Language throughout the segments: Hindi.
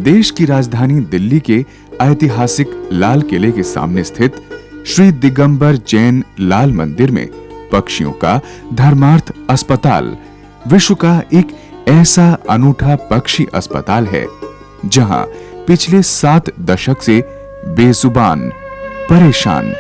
देश की राजधानी दिल्ली के ऐतिहासिक लाल किले के सामने स्थित श्री दिगंबर जैन लाल मंदिर में पक्षियों का धर्मार्थ अस्पताल विश्व का एक ऐसा अनूठा पक्षी अस्पताल है जहां पिछले 7 दशक से बेजुबान, परेशान,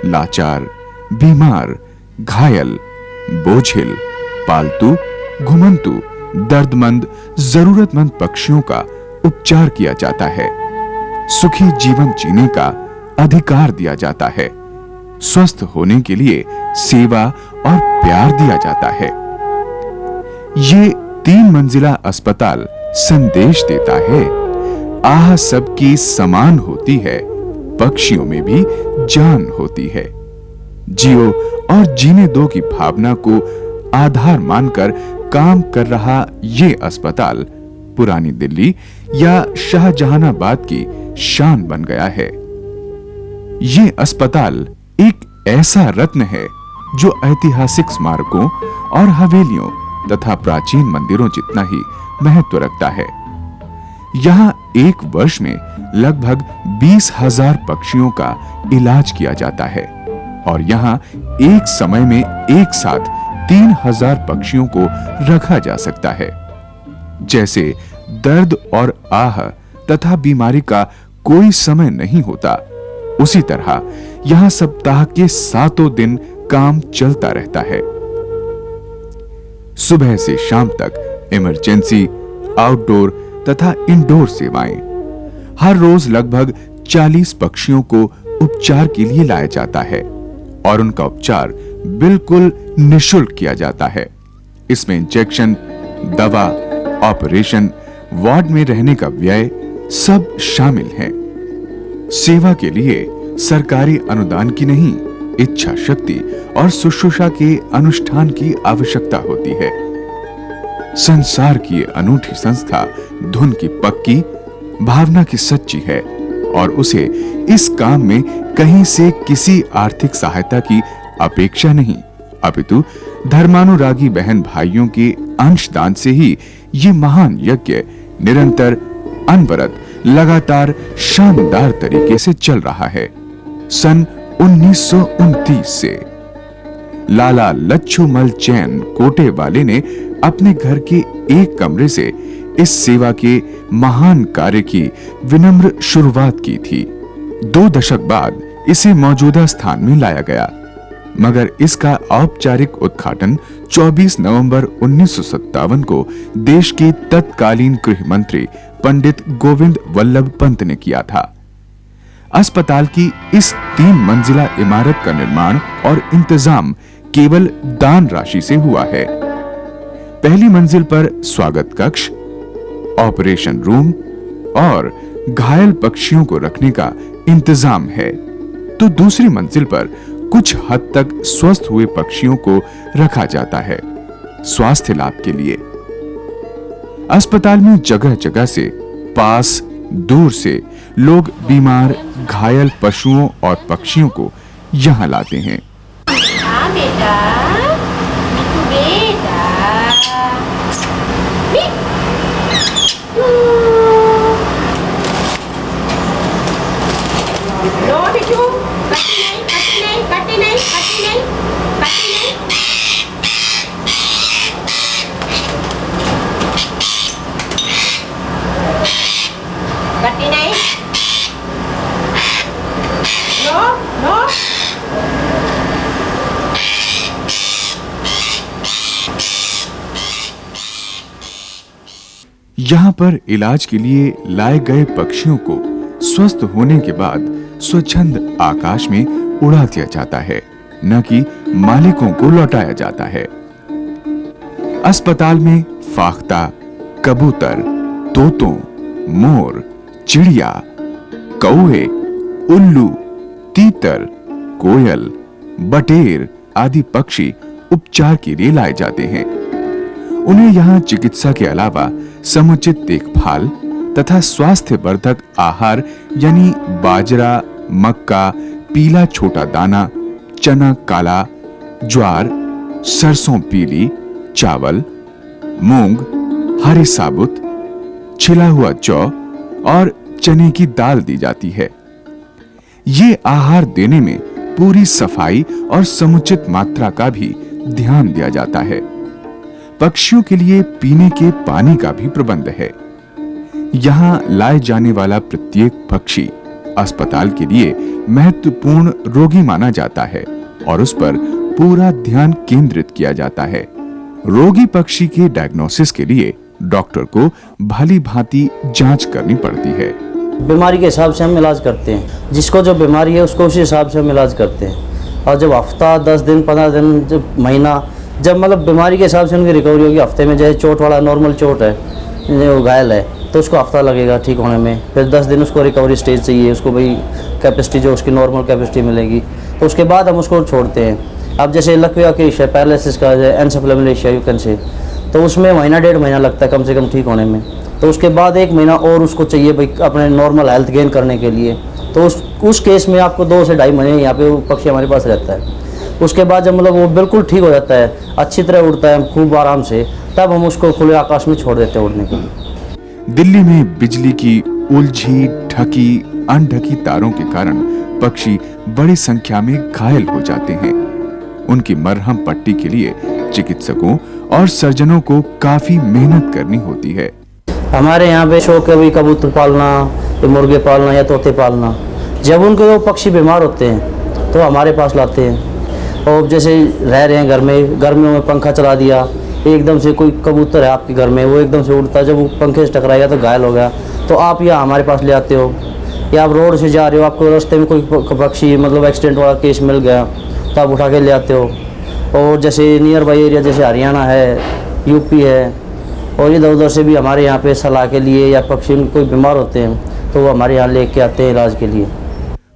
लाचार, बीमार, घायल, बोझिल, पालतू, घुमंतु, दर्दमंद, जरूरतमंद पक्षियों का उपचार किया जाता है, सुखी जीवन जीने का अधिकार दिया जाता है, स्वस्थ होने के लिए सेवा और प्यार दिया जाता है। ये 3 मंजिला अस्पताल संदेश देता है, आह सबकी समान होती है, पक्षियों में भी जान होती है। जियो और जीने दो की भावना को आधार मानकर काम कर रहा ये अस्पताल पुरानी दिल्ली या शाहजहानाबाद की शान बन गया है। ये अस्पताल एक ऐसा रत्न है जो ऐतिहासिक स्मारकों और हवेलियों तथा प्राचीन मंदिरों जितना ही महत्व रखता है। यहाँ एक वर्ष में लगभग 20,000 पक्षियों का इलाज किया जाता है और यहाँ एक समय में एक साथ 3,000 पक्षियों को रखा जा सकता है। जैसे दर्द और आह तथा बीमारी का कोई समय नहीं होता, उसी तरह यहाँ सप्ताह के 7 दिन काम चलता रहता है। सुबह से शाम तक इमरजेंसी, आउटडोर तथा इंडोर सेवाएं। हर रोज लगभग 40 पक्षियों को उपचार के लिए लाया जाता है और उनका उपचार बिल्कुल निःशुल्क किया जाता है। इसमें इंजेक्शन, दवा, ऑपरेशन, वार्ड में रहने का व्यय सब शामिल है। सेवा के लिए सरकारी अनुदान की नहीं, इच्छा शक्ति और शुश्रूषा के अनुष्ठान की आवश्यकता होती है। संसार की अनूठी संस्था धुन की पक्की, भावना की सच्ची है और उसे इस काम में कहीं से किसी आर्थिक सहायता की अपेक्षा नहीं, अपितु धर्मानुरागी बहन भाइयों के अंशदान से ही ये महान यज्ञ निरंतर, अनवरत, लगातार शानदार तरीके से चल रहा है। सन 1929 से लाला लच्छूमल जैन कोटे वाले ने अपने घर के एक कमरे से इस सेवा के महान कार्य की विनम्र शुरुआत की थी। 2 दशक बाद इसे मौजूदा स्थान में लाया गया, मगर इसका औपचारिक उद्घाटन 24 नवंबर 1957 को देश के तत्कालीन गृह मंत्री पंडित गोविंद वल्लभ पंत ने किया था। अस्पताल की इस 3 मंजिला इमारत का निर्माण और इंतजाम केवल दान राशि से हुआ है। पहली मंजिल पर स्वागत कक्ष, ऑपरेशन रूम और घायल पक्षियों को रखने का इंतजाम है, तो दूसरी मंजिल पर कुछ हद तक स्वस्थ हुए पक्षियों को रखा जाता है स्वास्थ्य लाभ के लिए। अस्पताल में जगह जगह से पास दूर से लोग बीमार, घायल पशुओं और पक्षियों को यहाँ लाते हैं। बेटा, बेटा, यहाँ पर इलाज के लिए लाए गए पक्षियों को स्वस्थ होने के बाद स्वच्छंद आकाश में उड़ा दिया जाता है, न कि मालिकों को लौटाया जाता है। अस्पताल में फाख्ता, कबूतर, तोतों, मोर, चिड़िया, कौवे, उल्लू, तीतर, कोयल, बटेर आदि पक्षी उपचार के लिए लाए जाते हैं। उन्हें यहाँ चिकित्सा के अलावा समुचित देखभाल तथा स्वास्थ्यवर्धक आहार यानी बाजरा, मक्का, पीला छोटा दाना, चना काला, ज्वार, सरसों पीली, चावल, मूंग, हरे साबुत, छिला हुआ जौ और चने की दाल दी जाती है। ये आहार देने में पूरी सफाई और समुचित मात्रा का भी ध्यान दिया जाता है। पक्षियों के लिए पीने के पानी का भी प्रबंध है। यहाँ लाए जाने वाला प्रत्येक पक्षी अस्पताल के लिए महत्वपूर्ण रोगी माना जाता है और उस पर पूरा ध्यान केंद्रित किया जाता है। रोगी पक्षी के डायग्नोसिस के लिए डॉक्टर को भली भांति जांच करनी पड़ती है। बीमारी के हिसाब से हम इलाज करते हैं। जिसको जो बीमारी है उसको उसी हिसाब से हम इलाज करते हैं। और जब हफ्ता 10 दिन 15 दिन जब महीना जब मतलब बीमारी के हिसाब से उनकी रिकवरी होगी। हफ्ते में जैसे चोट वाला नॉर्मल चोट है, जो घायल है, तो उसको हफ्ता लगेगा ठीक होने में। फिर 10 दिन उसको रिकवरी स्टेज चाहिए, उसको भाई कैपेसिटी जो उसकी नॉर्मल कैपेसिटी मिलेगी, तो उसके बाद हम उसको छोड़ते हैं। अब जैसे लकवा के पैरालिसिस का एनसेफेलामिनेशिया यू कैन से, तो उसमें महीना 1.5 महीना लगता है कम से कम ठीक होने में। तो उसके बाद 1 महीना और उसको चाहिए भाई अपने नॉर्मल हेल्थ गेन करने के लिए। तो उस केस में आपको 2 से 2.5 महीने यहाँ पे वो पक्षी हमारे पास रहता है। उसके बाद जब मतलब वो बिल्कुल ठीक हो जाता है, अच्छी तरह उड़ता है खूब आराम से, तब हम उसको खुले आकाश में छोड़ देते हैं उड़ने के लिए। दिल्ली में बिजली की उलझी ढकी अनढकी तारों के कारण पक्षी बड़ी संख्या में घायल हो जाते हैं। उनकी मरहम पट्टी के लिए चिकित्सकों और सर्जनों को काफी मेहनत करनी होती है। हमारे यहाँ पे शौक है भाई कबूतर पालना, मुर्गे पालना या तोते पालना। जब उनके वो पक्षी बीमार होते हैं तो हमारे पास लाते हैं। और जैसे रह रहे हैं घर में, गर्मियों में पंखा चला दिया, एकदम से कोई कबूतर है आपके घर में, वो एकदम से उड़ता है, जब वो पंखे से टकराएगा तो घायल हो गया, तो आप या हमारे पास ले आते हो। या आप रोड से जा रहे हो, आपको रास्ते में कोई पक्षी मतलब एक्सीडेंट वाला केस मिल गया तो आप उठा के ले आते हो। और जैसे नियर बाई एरिया जैसे हरियाणा है, यूपी है, और इधर उधर से भी हमारे यहाँ पे सलाह के लिए या पक्षी कोई बीमार होते हैं तो वो हमारे यहाँ लेके आते हैं इलाज के लिए।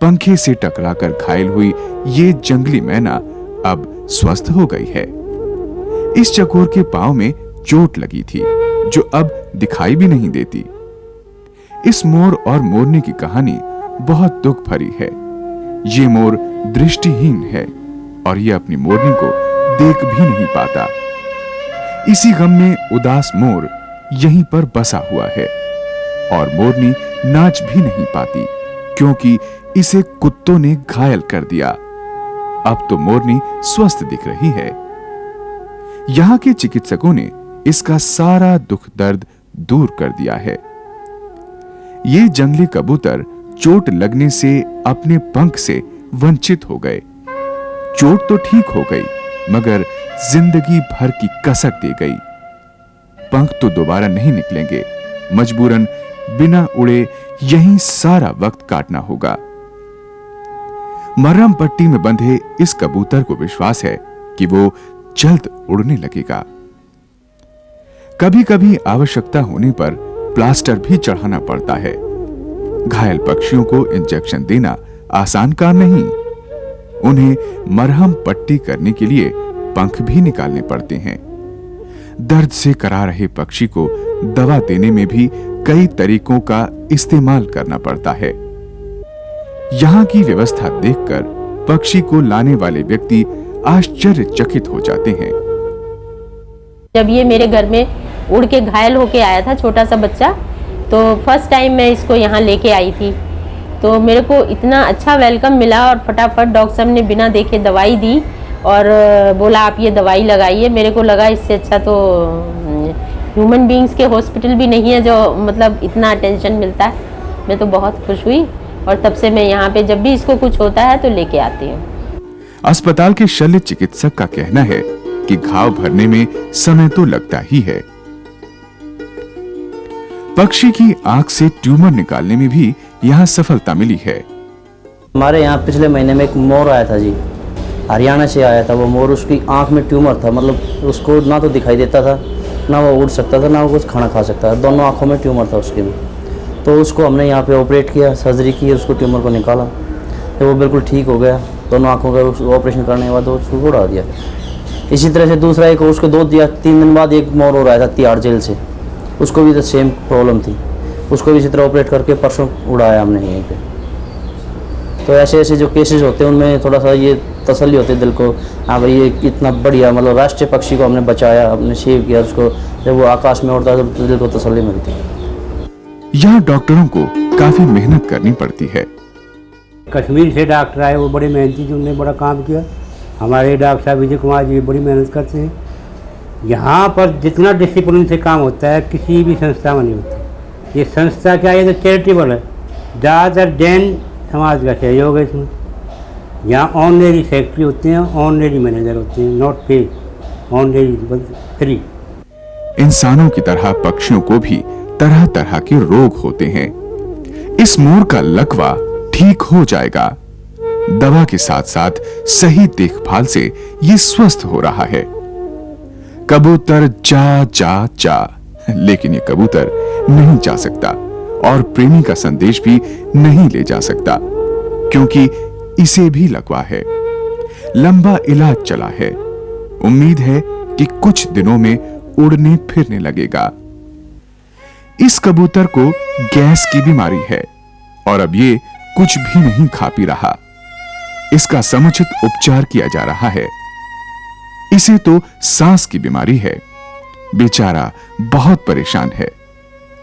पंखे से टकराकर घायल हुई ये जंगली मैना अब स्वस्थ हो गई है। इस चकोर के पांव में चोट लगी थी जो अब दिखाई भी नहीं देती। इस मोर और मोरनी की कहानी बहुत दुख भरी है। ये मोर दृष्टिहीन है और ये अपनी मोरनी को देख भी नहीं पाता। इसी गम में उदास मोर यहीं पर बसा हुआ है और मोरनी नाच भी नहीं पाती क्योंकि इसे कुत्तों ने घायल कर दिया। अब तो मोरनी स्वस्थ दिख रही है। यहां के चिकित्सकों ने इसका सारा दुख दर्द दूर कर दिया है। ये जंगली कबूतर चोट लगने से अपने पंख से वंचित हो गए। चोट तो ठीक हो गई मगर जिंदगी भर की कसक दे गई। पंख तो दोबारा नहीं निकलेंगे, मजबूरन बिना उड़े यहीं सारा वक्त काटना होगा। मरहम पट्टी में बंधे इस कबूतर को विश्वास है कि वो जल्द उड़ने लगेगा। कभी कभी आवश्यकता होने पर प्लास्टर भी चढ़ाना पड़ता है। घायल पक्षियों को इंजेक्शन देना आसान काम नहीं। उन्हें मरहम पट्टी करने के लिए पंख भी निकालने पड़ते हैं। दर्द से करा रहे पक्षी को दवा देने में भी कई तरीकों का इस्तेमाल करना पड़ता है। यहाँ की व्यवस्था देखकर पक्षी को लाने वाले व्यक्ति आश्चर्यचकित हो जाते हैं। जब ये मेरे घर में उड़ के घायल होके आया था छोटा सा बच्चा, तो फर्स्ट टाइम मैं इसको यहाँ लेके आई थी, तो मेरे को इतना अच्छा वेलकम मिला और फटाफट डॉक्टर साहब ने बिना देखे दवाई दी और बोला आप ये दवाई लगाइए। मेरे को लगा इससे अच्छा तो ह्यूमन बीइंग्स के हॉस्पिटल भी नहीं है जो मतलब इतना अटेंशन मिलता है। मैं तो बहुत खुश हुई और तब से मैं यहाँ पे जब भी इसको कुछ होता है तो लेके आती हूँ। अस्पताल के शल्य चिकित्सक का कहना है कि घाव भरने में समय तो लगता ही है। पक्षी की आंख से ट्यूमर निकालने में भी यहाँ सफलता मिली है। हमारे यहाँ पिछले महीने में एक मोर आया था जी, हरियाणा से आया था वो मोर। उसकी आंख में ट्यूमर था, मतलब उसको ना तो दिखाई देता था, ना वो उड़ सकता था, ना वो कुछ खाना खा सकता था। दोनों आंखों में ट्यूमर था उसके भी। तो उसको हमने यहाँ पे ऑपरेट किया, सर्जरी की, उसको ट्यूमर को निकाला, तो वो बिल्कुल ठीक हो गया। दोनों आंखों का ऑपरेशन करने के बाद उसको उड़ा दिया। इसी तरह से दूसरा एक उसको 2 या 3 दिन बाद एक मोर और आया था तिहाड़ जेल से, उसको भी तो सेम प्रॉब्लम थी। उसको भी इसी तरह ऑपरेट करके परसों उड़ाया हमने यहीं पे। तो ऐसे ऐसे जो केसेस होते हैं उनमें थोड़ा सा ये तसल्ली होती है दिल को, हाँ भाई ये इतना बढ़िया मतलब राष्ट्रीय पक्षी को हमने बचाया, हमने सेव किया उसको। जब वो आकाश में उड़ता है तो दिल को तसल्ली मिलती है। यहाँ डॉक्टरों को काफी मेहनत करनी पड़ती है। कश्मीर से डॉक्टर आए, वो बड़े मेहनती थे, उन्होंने बड़ा काम किया। हमारे डॉक्टर साहब विजय कुमार जी बड़ी मेहनत करते हैं। यहाँ पर जितना डिसिप्लिन से काम होता है किसी भी संस्था में नहीं होता। ये संस्था क्या है, तो चैरिटेबल है, ज़्यादातर जैन समाज का सहयोग है इसमें। यहाँ ऑनरेरी सेक्रेटरी होते हैं, ऑनरेरी मैनेजर होते हैं, नॉट पे, ऑनरेरी फ्री। इंसानों की तरह पक्षियों को भी तरह तरह के रोग होते हैं। इस मोर का लकवा ठीक हो जाएगा। दवा के साथ साथ सही देखभाल से ये स्वस्थ हो रहा है। कबूतर चा चा चा, लेकिन ये कबूतर नहीं जा सकता और प्रेमी का संदेश भी नहीं ले जा सकता, क्योंकि इसे भी लकवा है। लंबा इलाज चला है। उम्मीद है कि कुछ दिनों में उड़ने फिरने लगेगा। इस कबूतर को गैस की बीमारी है और अब ये कुछ भी नहीं खा पी रहा। इसका समुचित उपचार किया जा रहा है। इसे तो सांस की बीमारी है। बेचारा बहुत परेशान है।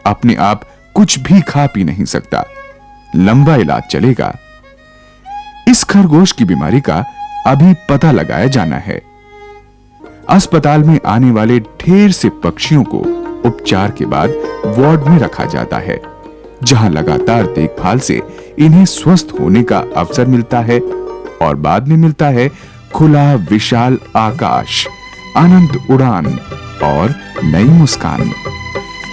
अपने आप कुछ भी खा पी नहीं सकता। लंबा इलाज चलेगा। इस खरगोश की बीमारी का अभी पता लगाया जाना है। अस्पताल में आने वाले ढेर से पक्षियों को उपचार के बाद वार्ड में रखा जाता है, जहां लगातार देखभाल से इन्हें स्वस्थ होने का अवसर मिलता है और बाद में मिलता है खुला विशाल आकाश, अनंत उड़ान और नई मुस्कान।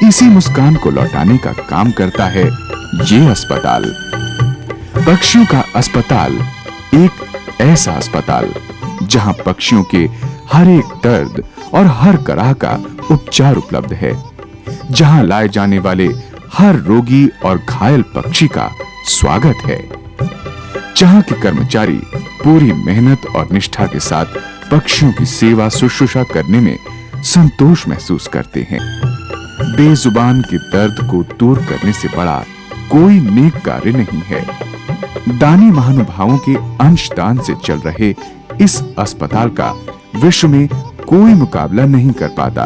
इसी मुस्कान को लौटाने का काम करता है ये अस्पताल। पक्षियों का अस्पताल एक ऐसा अस्पताल जहां पक्षियों के हर एक दर्द और हर तरह का उपचार उपलब्ध है, जहां लाए जाने वाले हर रोगी और घायल पक्षी का स्वागत है, जहां के कर्मचारी पूरी मेहनत और निष्ठा के साथ पक्षियों की सेवा शुश्रूषा करने में संतोष महसूस करते हैं। बेजुबान के दर्द को दूर करने से बड़ा कोई नेक कार्य नहीं है। दानी महानुभावों के अंशदान से चल रहे इस अस्पताल का विश्व में कोई मुकाबला नहीं कर पाता।